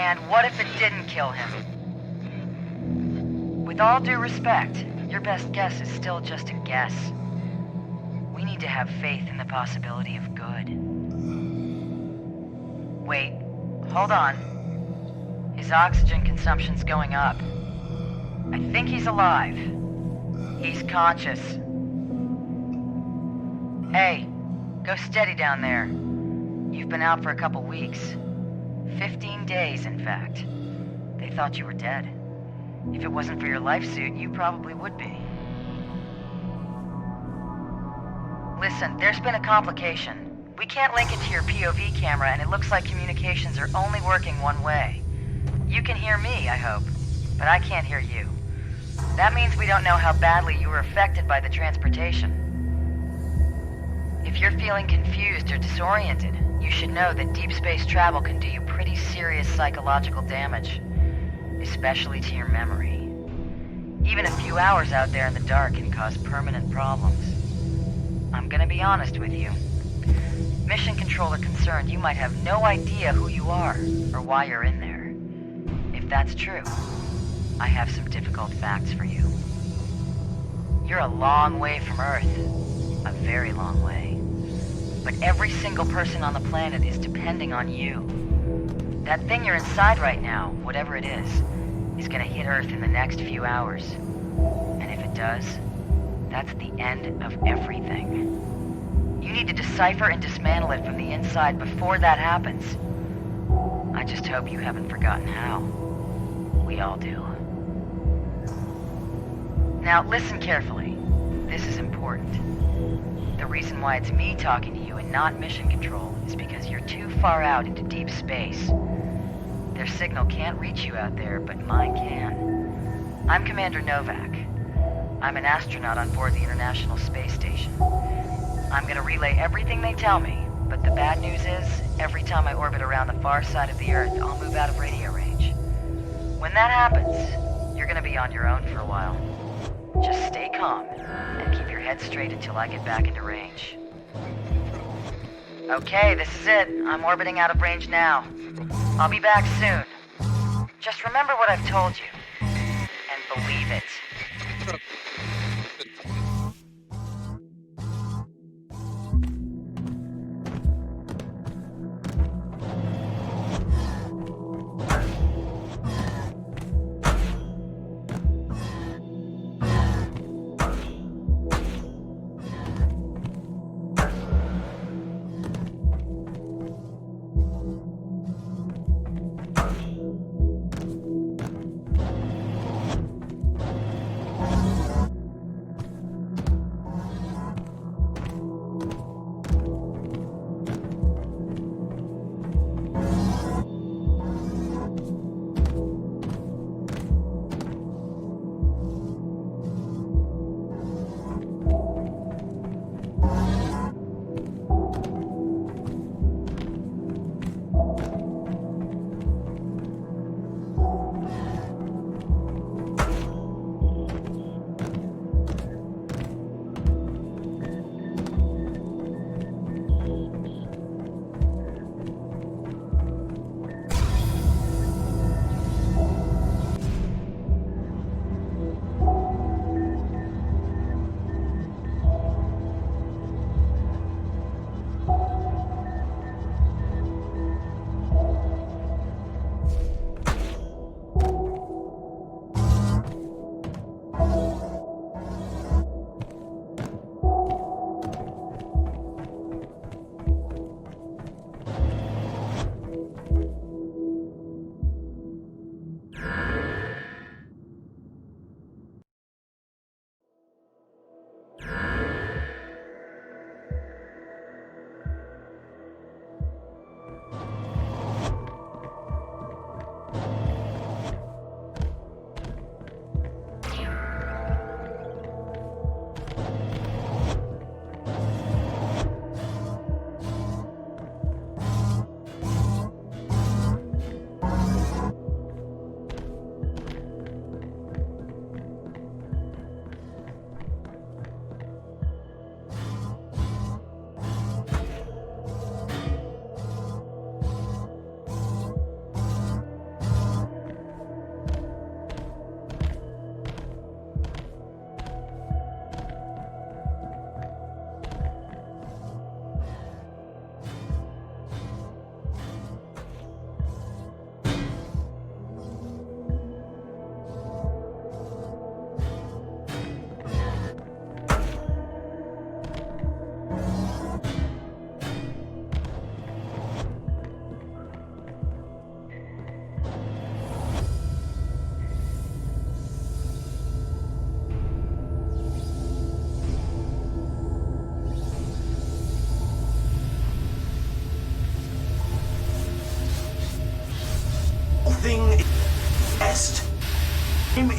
And what if it didn't kill him? With all due respect, your best guess is still just a guess. We need to have faith in the possibility of good. Wait, hold on. His oxygen consumption's going up. I think he's alive. He's conscious. Hey, go steady down there. You've been out for a couple weeks. 15 days, in fact. They thought you were dead. If it wasn't for your life suit, you probably would be. Listen, there's been a complication. We can't link it to your POV camera, and it looks like communications are only working one way. You can hear me, I hope, but I can't hear you. That means we don't know how badly you were affected by the transportation. If you're feeling confused or disoriented, you should know that deep space travel can do you pretty serious psychological damage, especially to your memory. Even a few hours out there in the dark can cause permanent problems. I'm gonna be honest with you. Mission Control are concerned you might have no idea who you are or why you're in there. If that's true, I have some difficult facts for you. You're a long way from Earth. A very long way. But every single person on the planet is depending on you. That thing you're inside right now, whatever it is gonna hit Earth in the next few hours. And if it does, that's the end of everything. You need to decipher and dismantle it from the inside before that happens. I just hope you haven't forgotten how. We all do. Now listen carefully. This is important. The reason why it's me talking to you and not Mission Control is because you're too far out into deep space. Their signal can't reach you out there, but mine can. I'm Commander Novak. I'm an astronaut on board the International Space Station. I'm gonna relay everything they tell me, but the bad news is, every time I orbit around the far side of the Earth, I'll move out of radio range. When that happens, you're gonna be on your own for a while. Just stay calm, and keep your head straight until I get back into range. Okay, this is it. I'm orbiting out of range now. I'll be back soon. Just remember what I've told you, and believe it.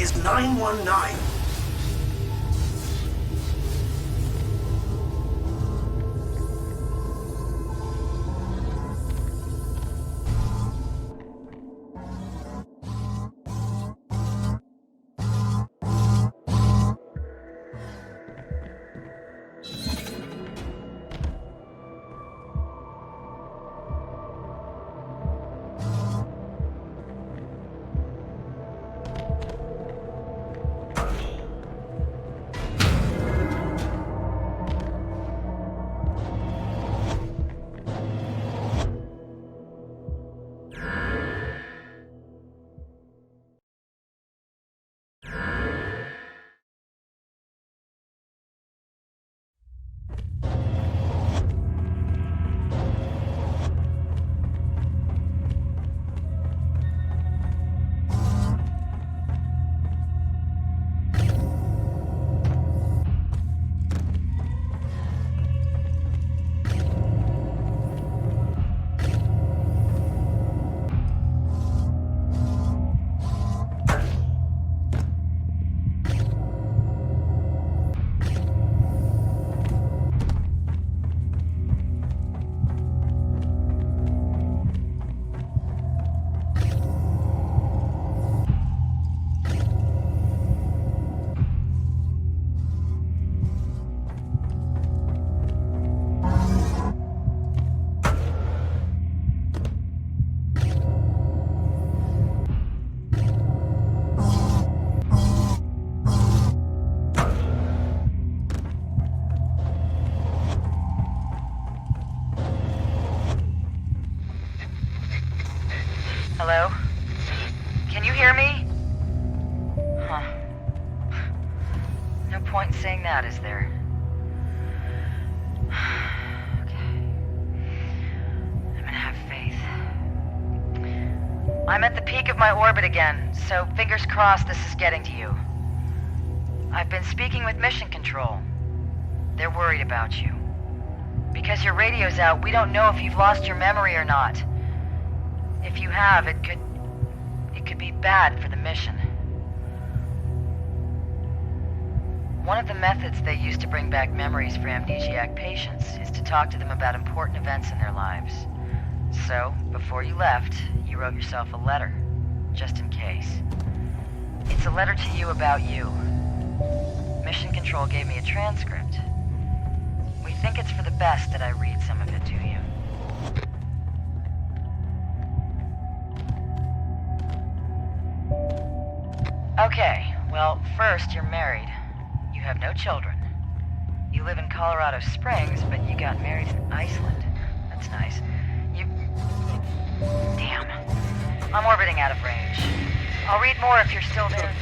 is 919. Hello? Can you hear me? Huh. No point in saying that, is there? Okay. I'm gonna have faith. I'm at the peak of my orbit again, so fingers crossed this is getting to you. I've been speaking with Mission Control. They're worried about you. Because your radio's out, we don't know if you've lost your memory or not. If you have, it could be bad for the mission. One of the methods they use to bring back memories for amnesiac patients is to talk to them about important events in their lives. So, before you left, you wrote yourself a letter, just in case. It's a letter to you about you. Mission Control gave me a transcript. We think it's for the best that I read some of it to you. Okay, well, first, you're married. You have no children. You live in Colorado Springs, but you got married in Iceland. That's nice. Damn. I'm orbiting out of range. I'll read more if you're still there.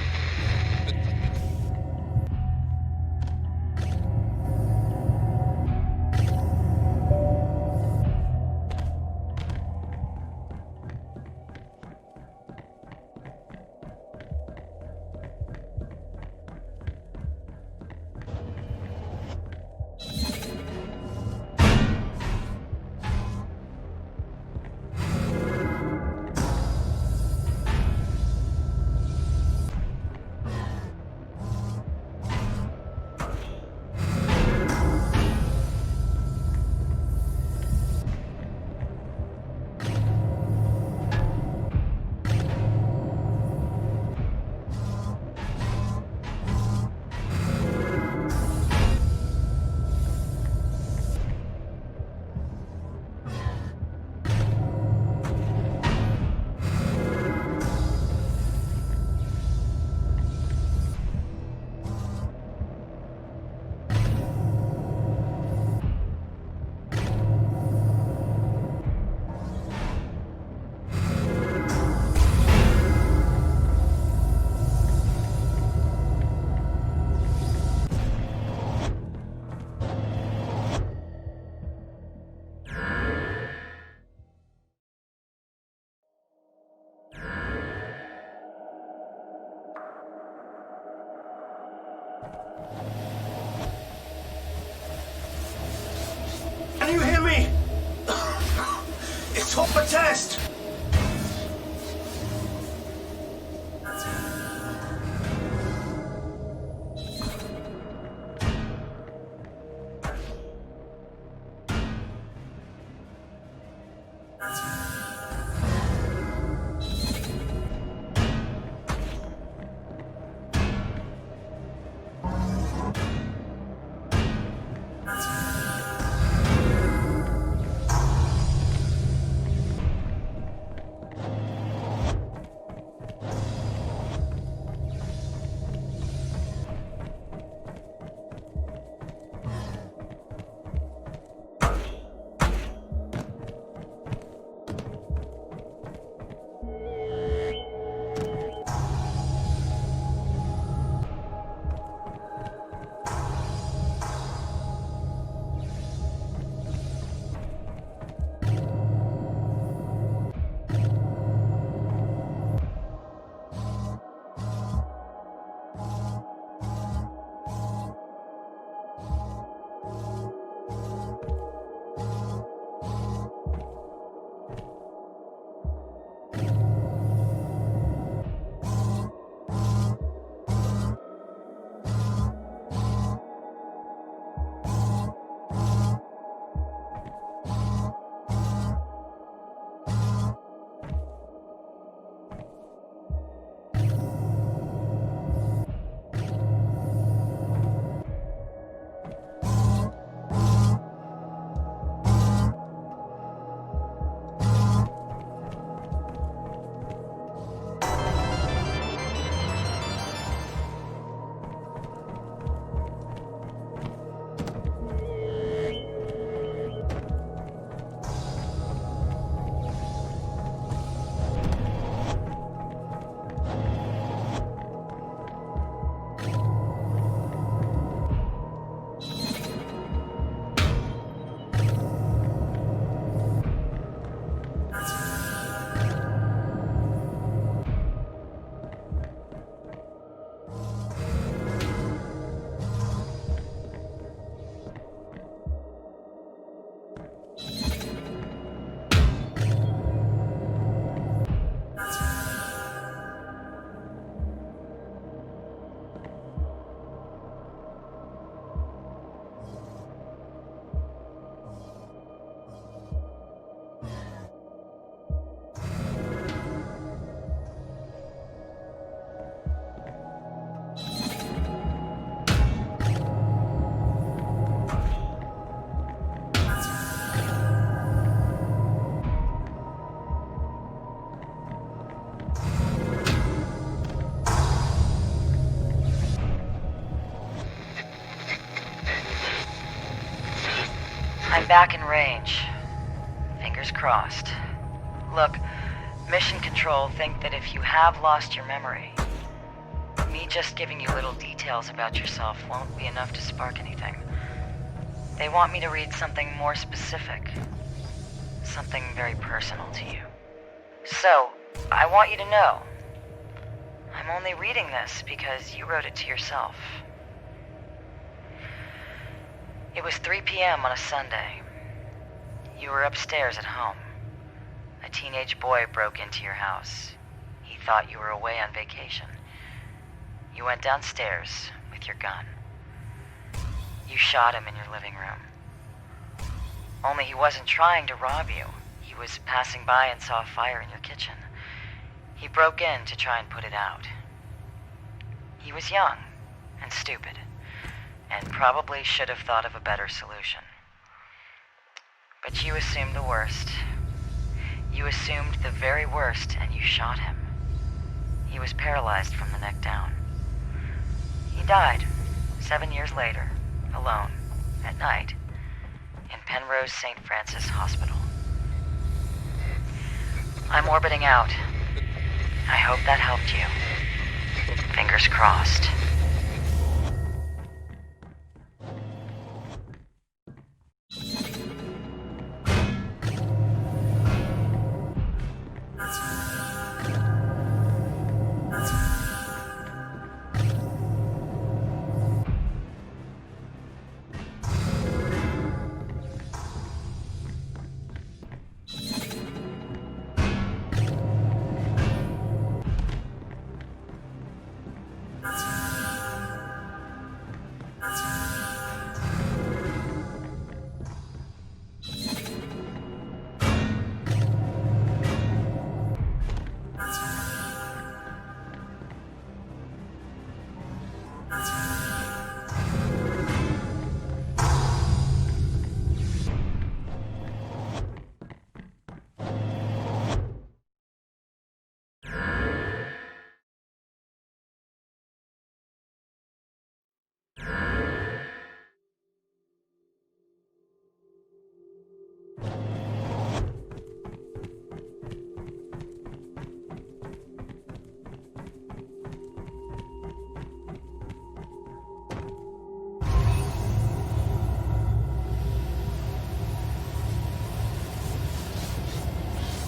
Can you hear me? It's off the test! I'm back in range. Fingers crossed. Look, Mission Control think that if you have lost your memory, me just giving you little details about yourself won't be enough to spark anything. They want me to read something more specific. Something very personal to you. So, I want you to know, I'm only reading this because you wrote it to yourself. It was 3 p.m. on a Sunday. You were upstairs at home. A teenage boy broke into your house. He thought you were away on vacation. You went downstairs with your gun. You shot him in your living room. Only he wasn't trying to rob you. He was passing by and saw a fire in your kitchen. He broke in to try and put it out. He was young and stupid, and probably should have thought of a better solution. But you assumed the worst. You assumed the very worst, and you shot him. He was paralyzed from the neck down. He died 7 years later, alone, at night, in Penrose St. Francis Hospital. I'm orbiting out. I hope that helped you. Fingers crossed.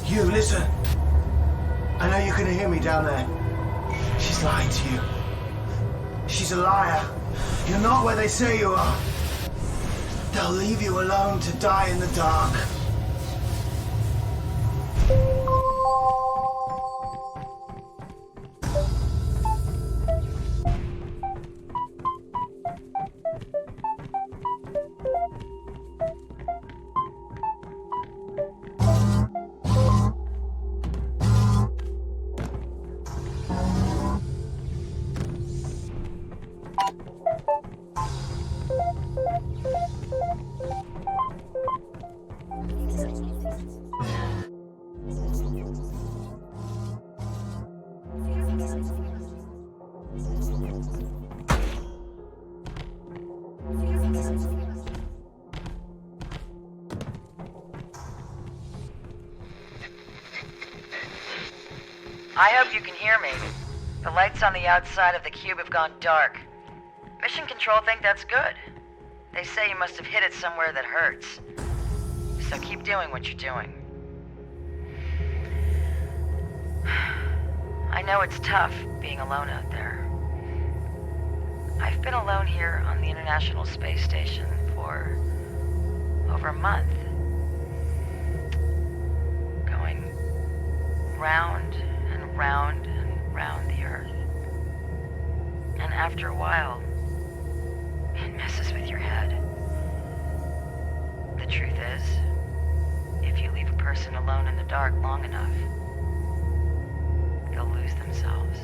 You, listen. I know you can hear me down there. She's lying to you. She's a liar. You're not where they say you are. They'll leave you alone to die in the dark. I hope you can hear me. The lights on the outside of the cube have gone dark. Mission Control think that's good. They say you must have hit it somewhere that hurts. So keep doing what you're doing. I know it's tough being alone out there. I've been alone here on the International Space Station for over a month. Going round and round and round the Earth. And after a while, it messes with your head. The truth is, if you leave a person alone in the dark long enough, they'll lose themselves.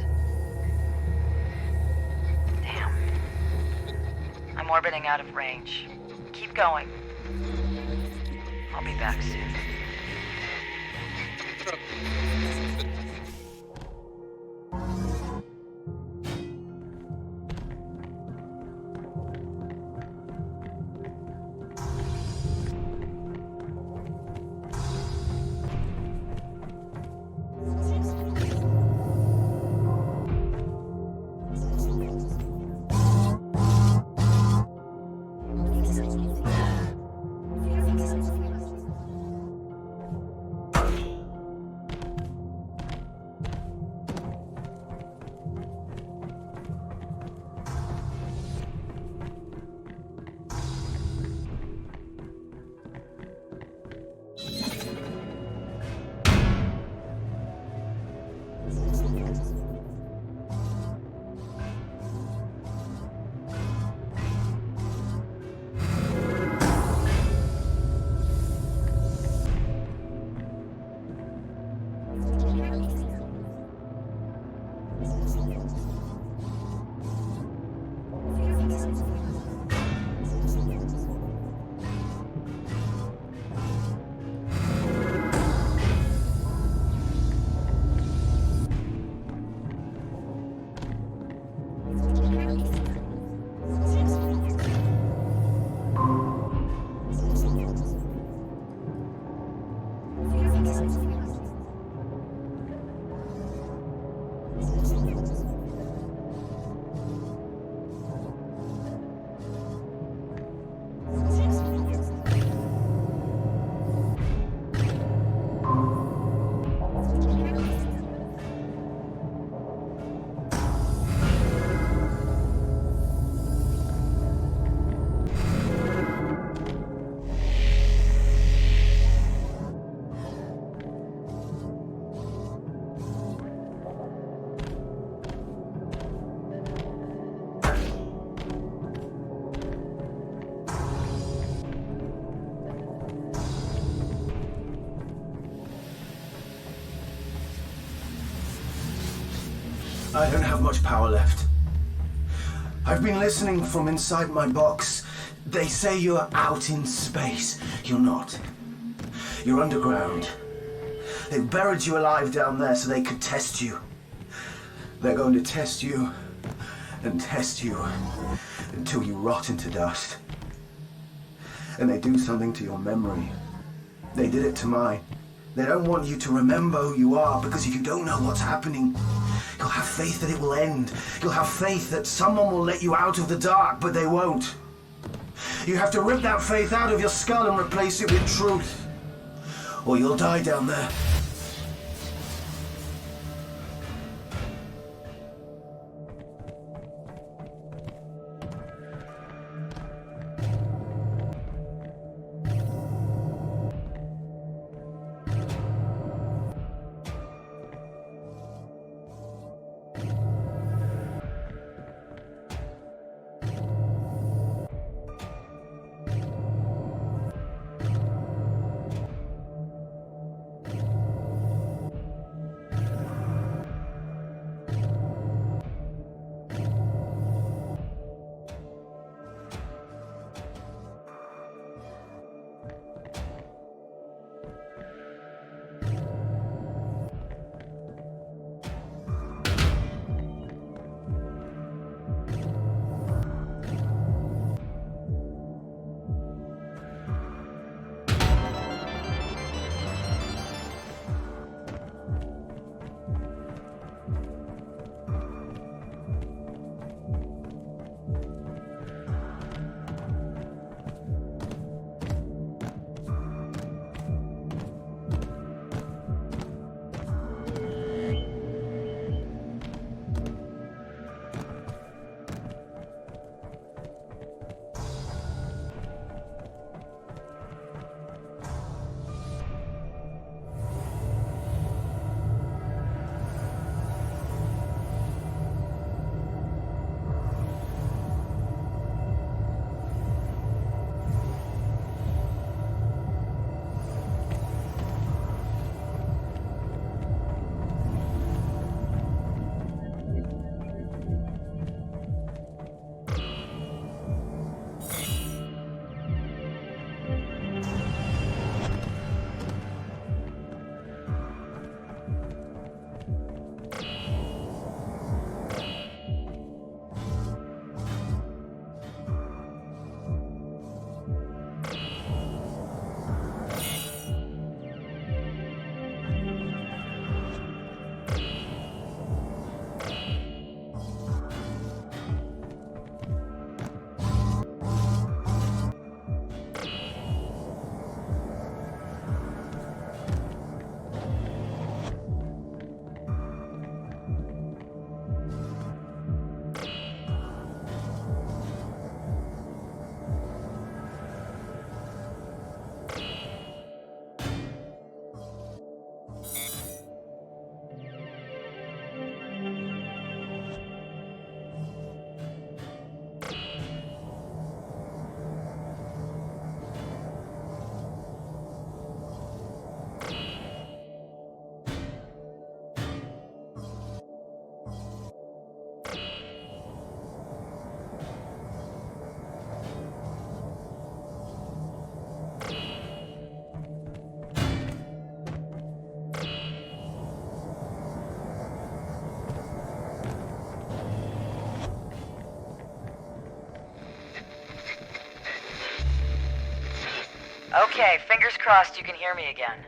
Damn. I'm orbiting out of range. Keep going. I'll be back soon. I don't have much power left. I've been listening from inside my box. They say you're out in space. You're not. You're underground. They've buried you alive down there so they could test you. They're going to test you and test you until you rot into dust. And they do something to your memory. They did it to mine. They don't want you to remember who you are because you don't know what's happening. You'll have faith that it will end. You'll have faith that someone will let you out of the dark, but they won't. You have to rip that faith out of your skull and replace it with truth. Or you'll die down there. Okay, fingers crossed you can hear me again.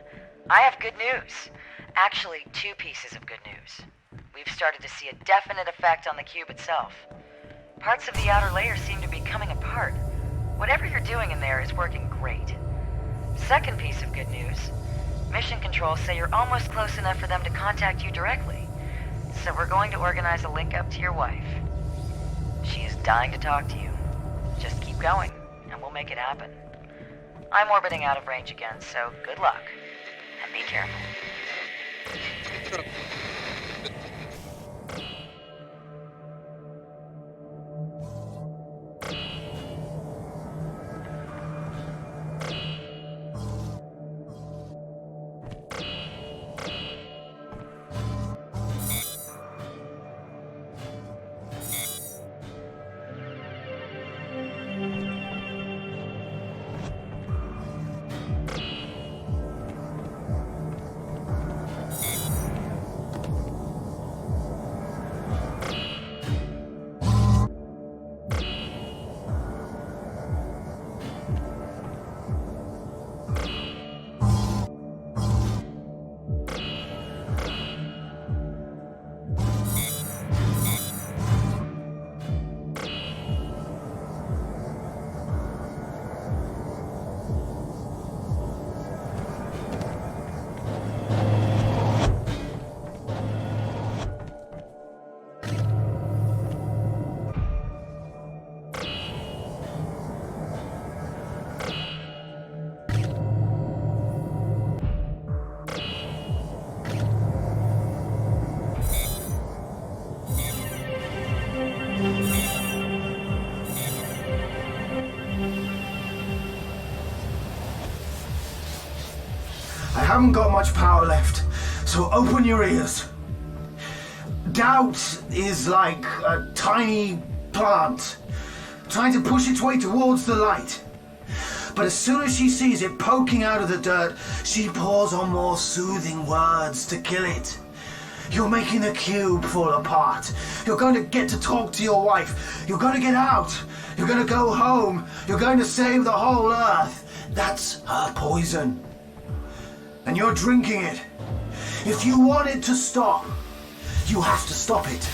I have good news. Actually, two pieces of good news. We've started to see a definite effect on the cube itself. Parts of the outer layer seem to be coming apart. Whatever you're doing in there is working great. Second piece of good news. Mission control say you're almost close enough for them to contact you directly. So we're going to organize a link up to your wife. She is dying to talk to you. Just keep going, and we'll make it happen. I'm orbiting out of range again, so good luck. And be careful. I haven't got much power left, so open your ears. Doubt is like a tiny plant, trying to push its way towards the light. But as soon as she sees it poking out of the dirt, she pours on more soothing words to kill it. You're making the cube fall apart. You're going to get to talk to your wife. You're going to get out. You're going to go home. You're going to save the whole earth. That's her poison. And you're drinking it. If you want it to stop, you have to stop it.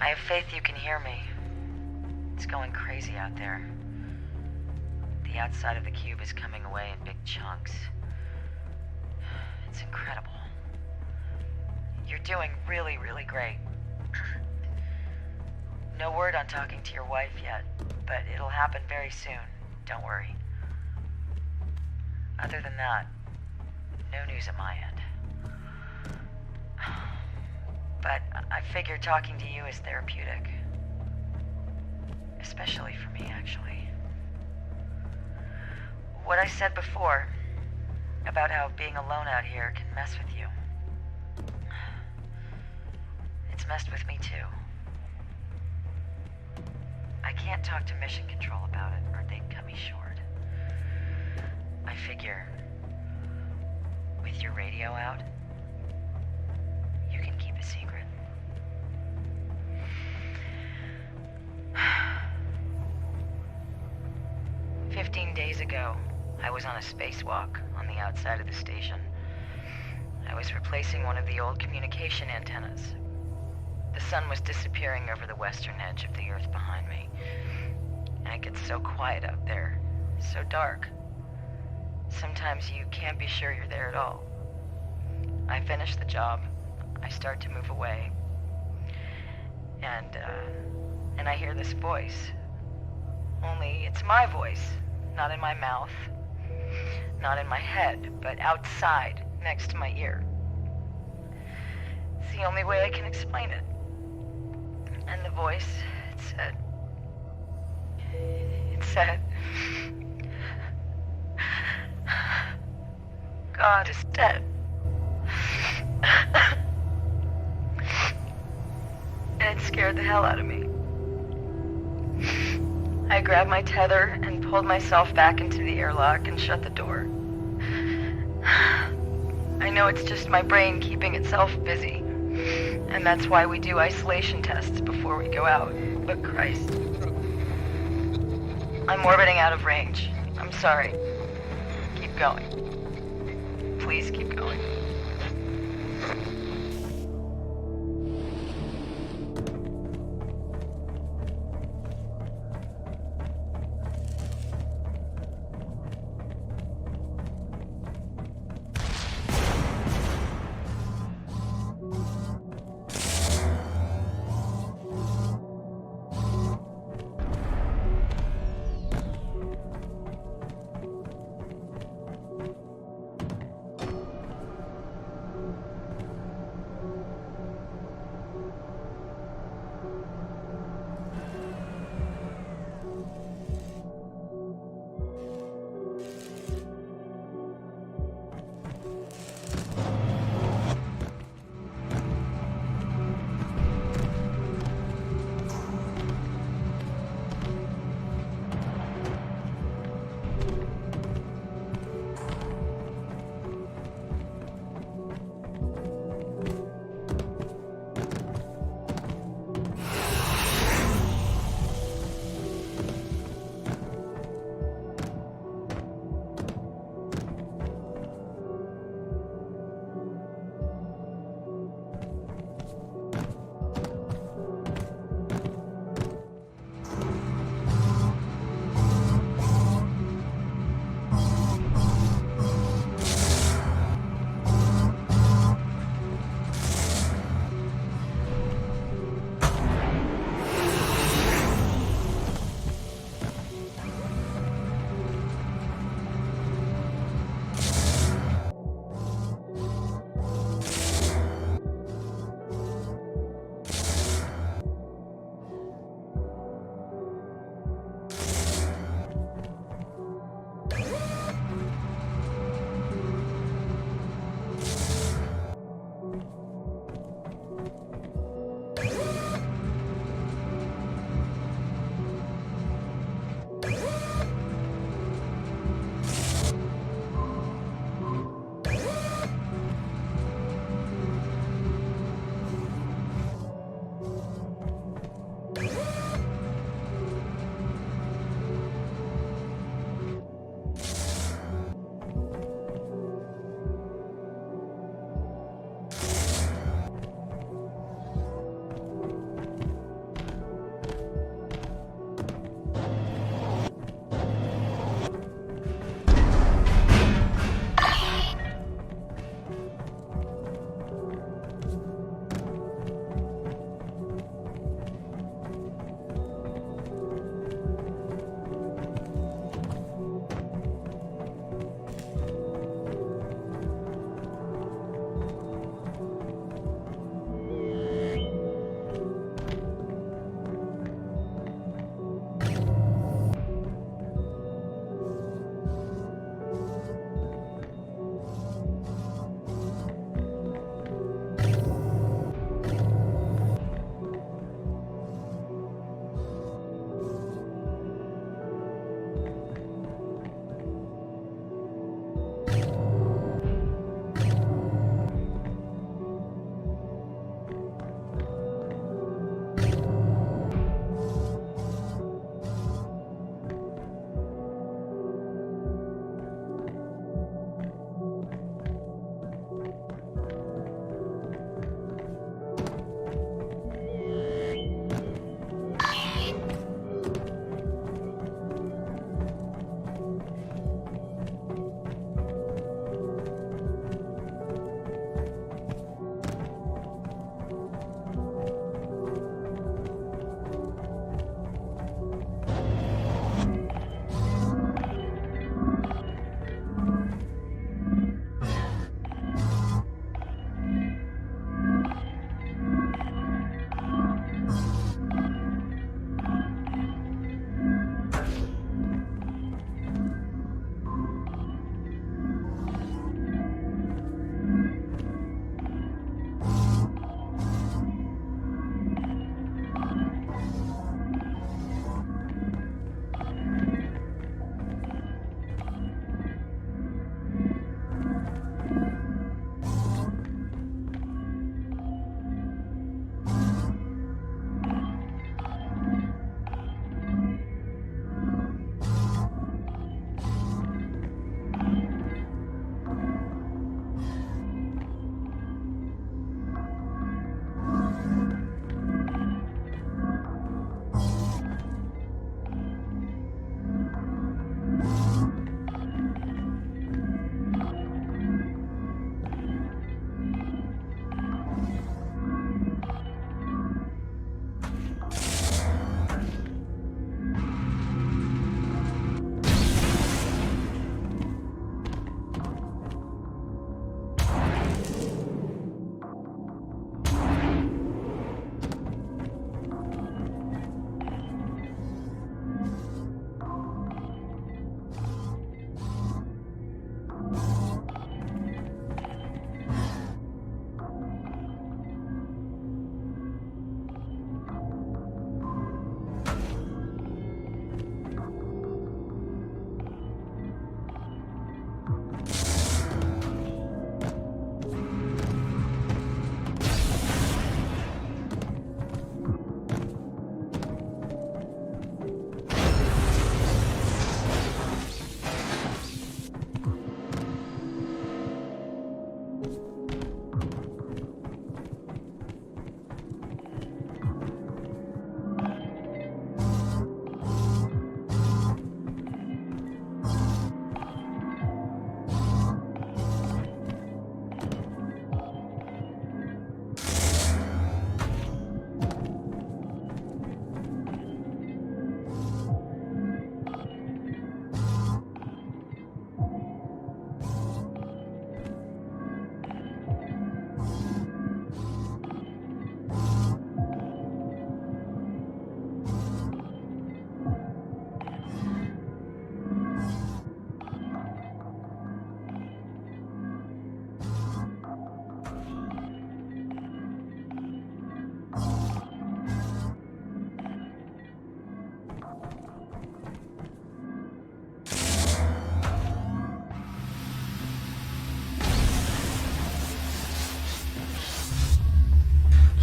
I have faith you can hear me. It's going crazy out there. The outside of the cube is coming away in big chunks. It's incredible. You're doing really, really great. No word on talking to your wife yet, but it'll happen very soon. Don't worry. Other than that, no news at my end. But I figure talking to you is therapeutic. Especially for me, actually. What I said before, about how being alone out here can mess with you. It's messed with me too. I can't talk to Mission Control about it, or they'd cut me short. I figure, with your radio out, you can keep a secret. 15 days ago, I was on a spacewalk on the outside of the station. I was replacing one of the old communication antennas. The sun was disappearing over the western edge of the Earth behind me. And it gets so quiet out there, so dark. Sometimes you can't be sure you're there at all. I finish the job. I start to move away. And I hear this voice. Only it's my voice, not in my mouth, not in my head, but outside, next to my ear. It's the only way I can explain it. And the voice, it said, God is dead. And it scared the hell out of me. I grabbed my tether and pulled myself back into the airlock and shut the door. I know it's just my brain keeping itself busy, and that's why we do isolation tests before we go out, but Christ. I'm orbiting out of range. I'm sorry. Keep going. Please keep going.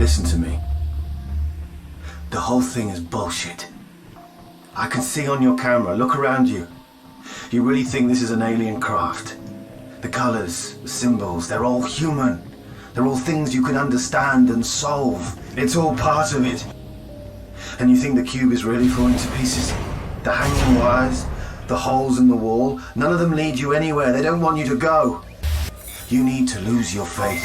Listen to me. The whole thing is bullshit. I can see on your camera. Look around you. You really think this is an alien craft? The colors, the symbols, they're all human. They're all things you can understand and solve. It's all part of it. And you think the cube is really falling to pieces? The hanging wires, the holes in the wall, none of them lead you anywhere. They don't want you to go. You need to lose your faith.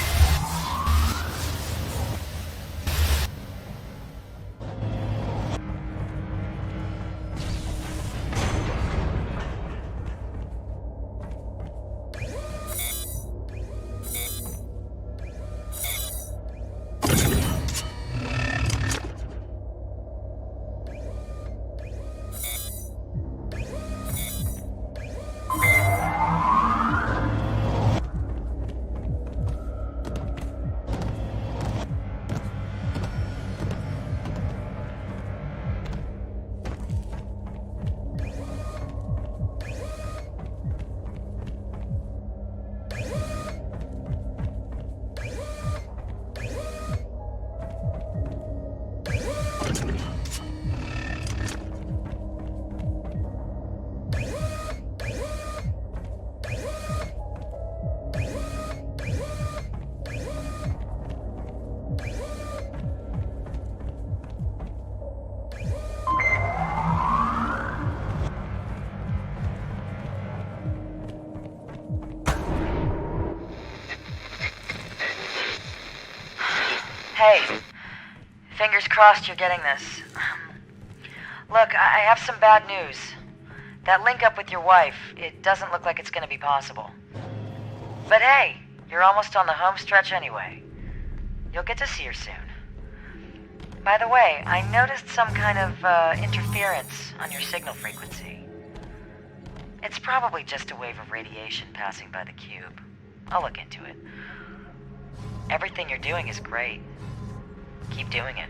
Hey, fingers crossed you're getting this. Look, I have some bad news. That link up with your wife, it doesn't look like it's gonna be possible. But hey, you're almost on the home stretch anyway. You'll get to see her soon. By the way, I noticed some kind of interference on your signal frequency. It's probably just a wave of radiation passing by the cube. I'll look into it. Everything you're doing is great. Keep doing it.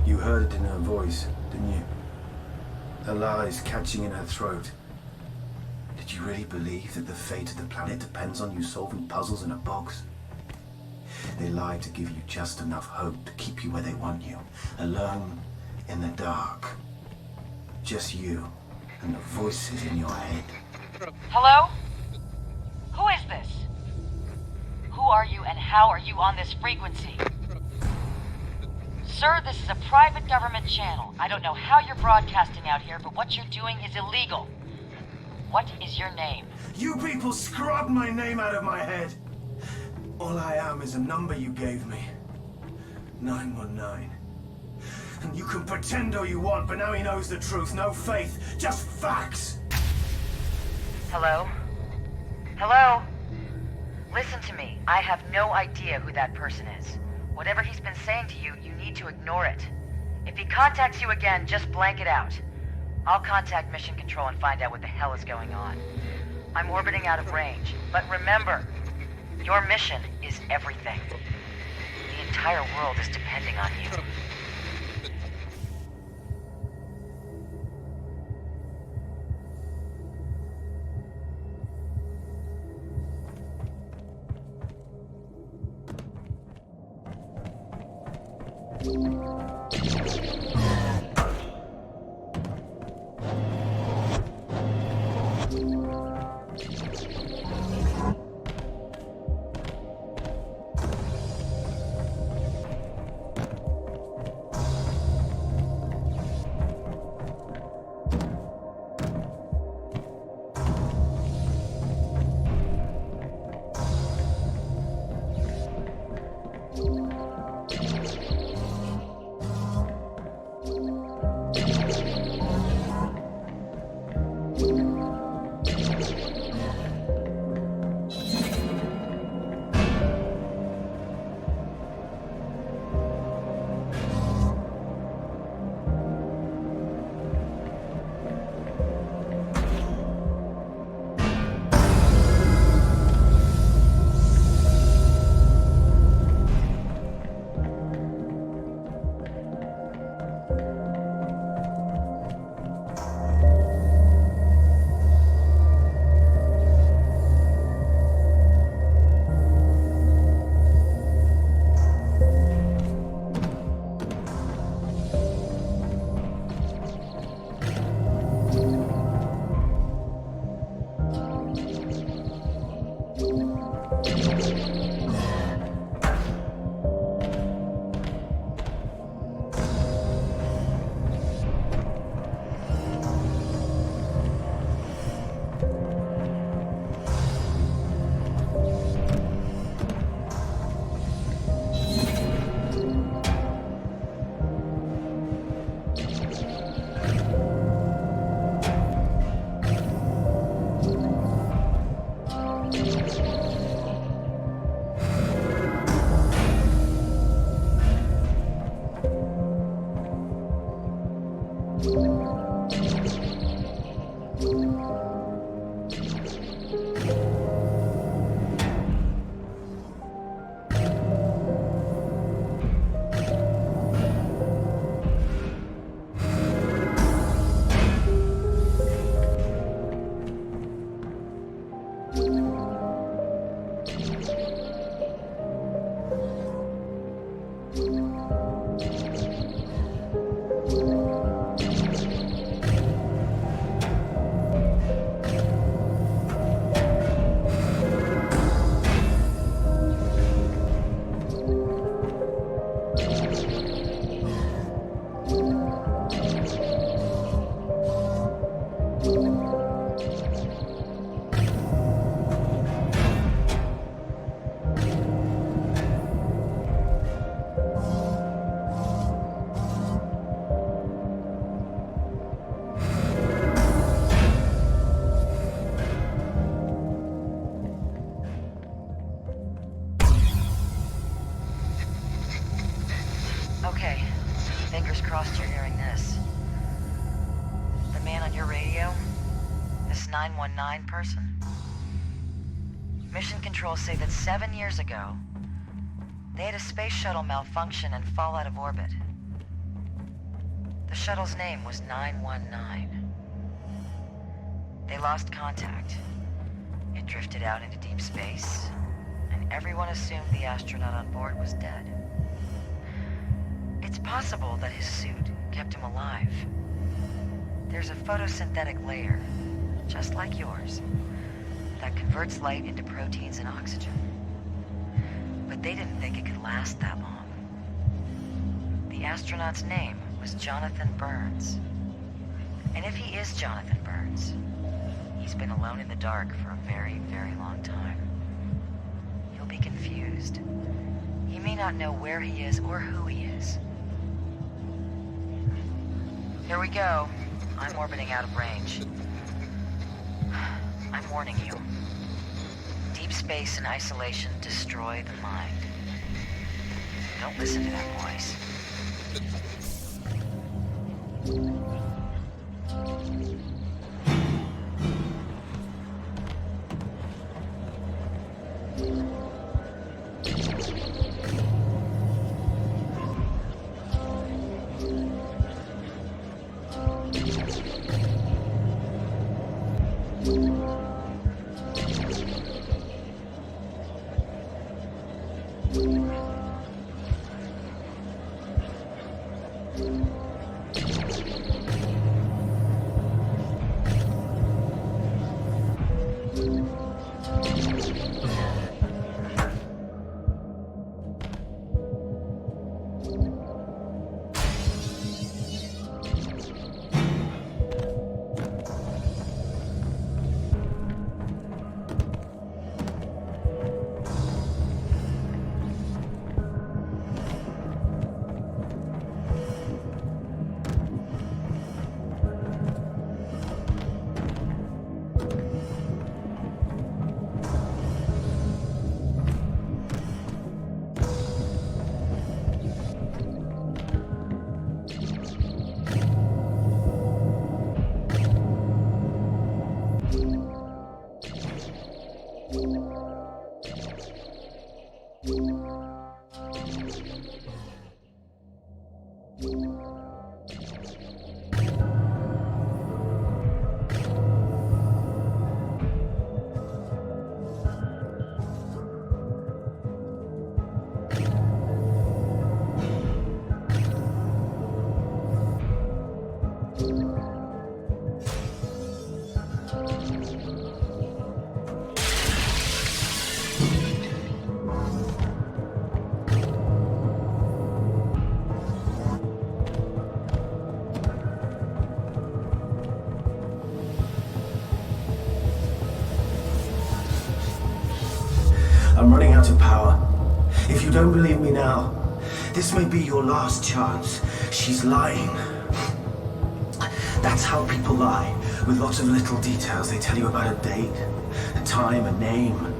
You heard it in her voice, didn't you? The lies catching in her throat. Did you really believe that the fate of the planet depends on you solving puzzles in a box? They lied to give you just enough hope to keep you where they want you, alone in the dark. Just you and the voices in your head. Hello? Who is this? Who are you and how are you on this frequency? Sir, this is a private government channel. I don't know how you're broadcasting out here, but what you're doing is illegal. What is your name? You people scrubbed my name out of my head. All I am is a number you gave me. 919. And you can pretend all you want, but now he knows the truth. No faith, just facts. Hello? Hello? Listen to me. I have no idea who that person is. Whatever he's been saying to you, you need to ignore it. If he contacts you again, just blank it out. I'll contact Mission Control and find out what the hell is going on. I'm orbiting out of range, but remember, your mission is everything. The entire world is depending on you. Okay, fingers crossed you're hearing this. The man on your radio, this 919 person. Mission Control say that 7 years ago, they had a space shuttle malfunction and fall out of orbit. The shuttle's name was 919. They lost contact. It drifted out into deep space, and everyone assumed the astronaut on board was dead. It's possible that his suit kept him alive. There's a photosynthetic layer, just like yours, that converts light into proteins and oxygen. But they didn't think it could last that long. The astronaut's name was Jonathan Burns. And if he is Jonathan Burns, he's been alone in the dark for a very, very long time. He'll be confused. He may not know where he is or who he is. Here we go. I'm orbiting out of range. I'm warning you. Deep space and isolation destroy the mind. Don't listen to that voice. I'm running out of power. If you don't believe me now, this may be your last chance. She's lying. That's how people lie, with lots of little details. They tell you about a date, a time, a name.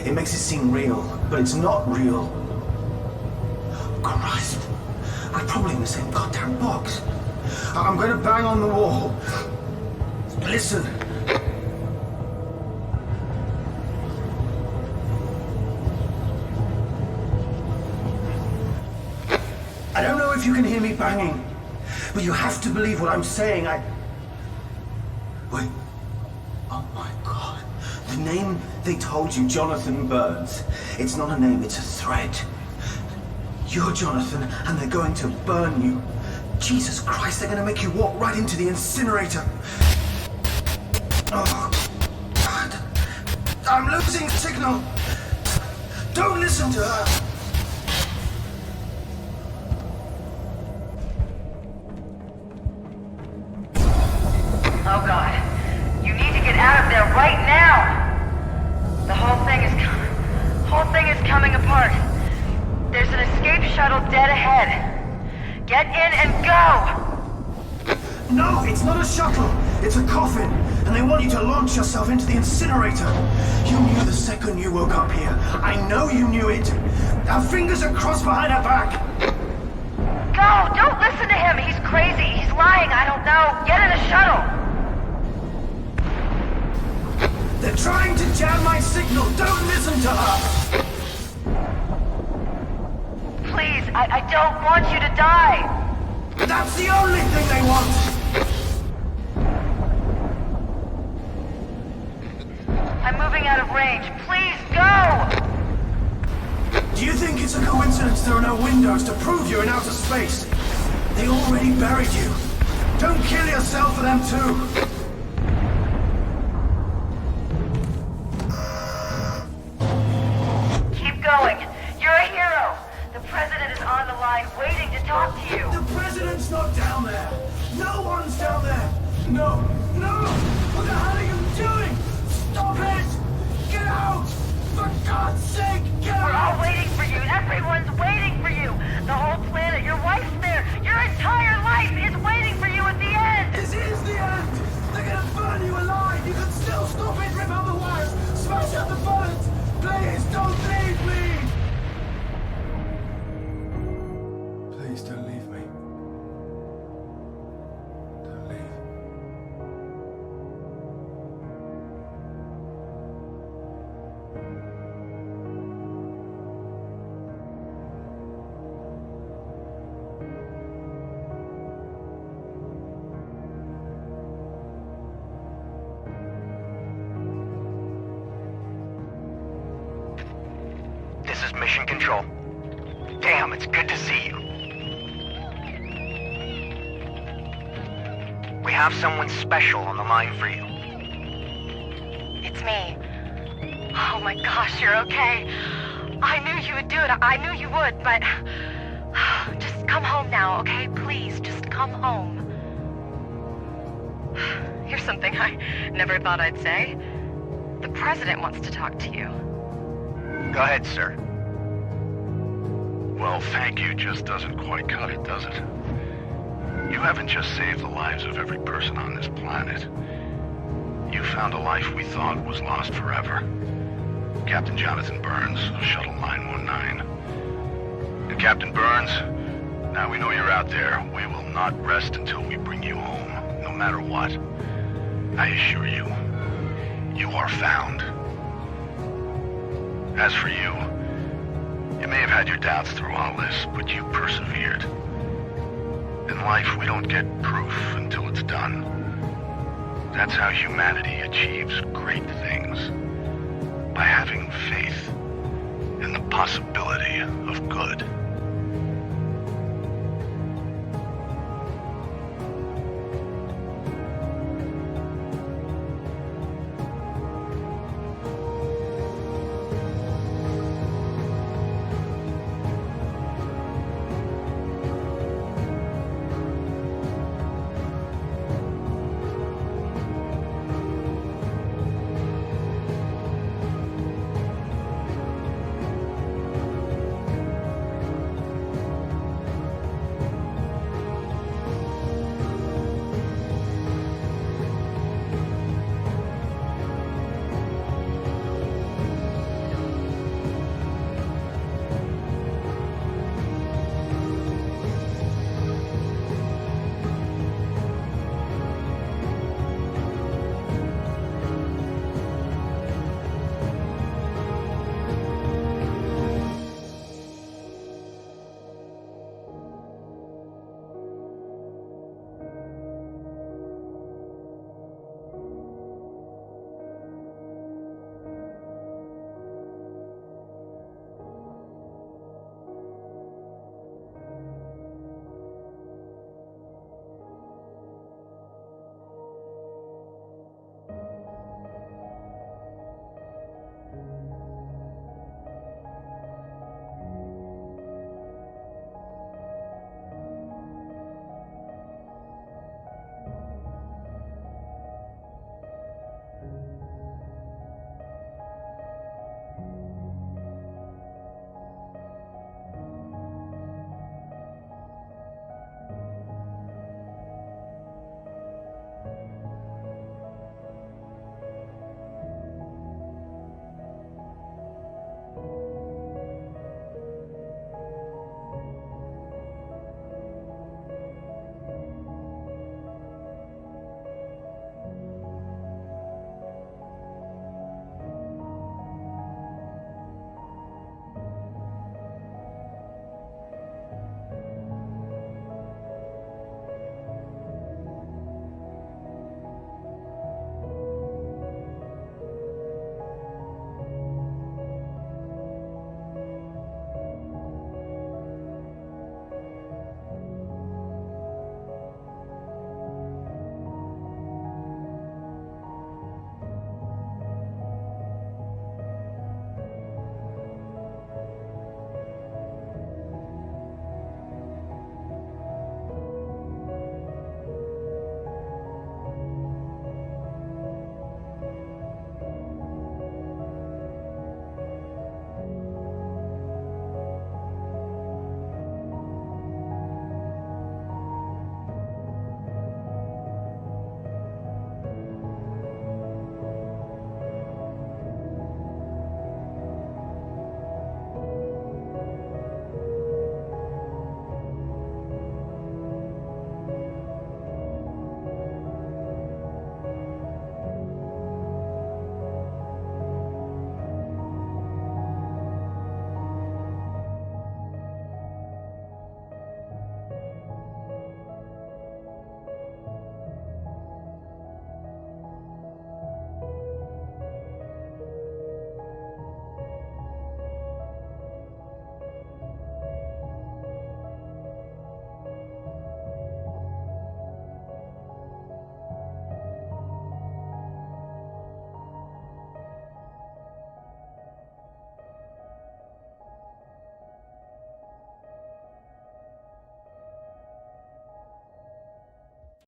It makes it seem real, but it's not real. Christ, we're probably in the same goddamn box. I'm gonna bang on the wall. Listen. I don't know if you can hear me banging, but you have to believe what I'm saying. Wait. Oh my God. The name they told you, Jonathan Burns. It's not a name, it's a threat. You're Jonathan, and they're going to burn you. Jesus Christ, they're gonna make you walk right into the incinerator. Oh, God. I'm losing signal. Don't listen to her. Oh God, you need to get out of there right now! The whole thing is coming apart. There's an escape shuttle dead ahead. Get in and go! No, it's not a shuttle. It's a coffin. And they want you to launch yourself into the incinerator. You knew the second you woke up here. I know you knew it. Our fingers are crossed behind our back. Go! Don't listen to him! He's crazy! He's lying! I don't know! Get in a shuttle! They're trying to jam my signal. Don't listen to her. Please, I don't want you to die! That's the only thing they want. I'm moving out of range. Please go! Do you think it's a coincidence there are no windows to prove you're in outer space? They already buried you. Don't kill yourself for them too. Keep going. You're a hero. The president is on the line waiting to talk to you. The president's not down there. No one's down there. No, no! What the hell are you doing? Stop it! Get out! For God's sake, get We're all out! waiting for you. Everyone's waiting for you. The whole planet, your wife's there. Your entire life is waiting for you at the end. This is the end! They're gonna burn you alive! You can still stop it! Rip out the wires! Smash out the bullets! Please don't leave me! Please don't leave me. Don't leave. This is Mission Control. Damn, it's good to see you. We have someone special on the line for you. It's me. Oh my gosh, you're okay. I knew you would do it. I knew you would, but... Just come home now, okay? Please, just come home. Here's something I never thought I'd say. The president wants to talk to you. Go ahead, sir. Well, thank you just doesn't quite cut it, does it? You haven't just saved the lives of every person on this planet. You found a life we thought was lost forever. Captain Jonathan Burns of Shuttle 919. And Captain Burns, now we know you're out there. We will not rest until we bring you home, no matter what. I assure you, you are found. As for you, you may have had your doubts through all this, but you persevered. In life, we don't get proof until it's done. That's how humanity achieves great things. By having faith in the possibility of good.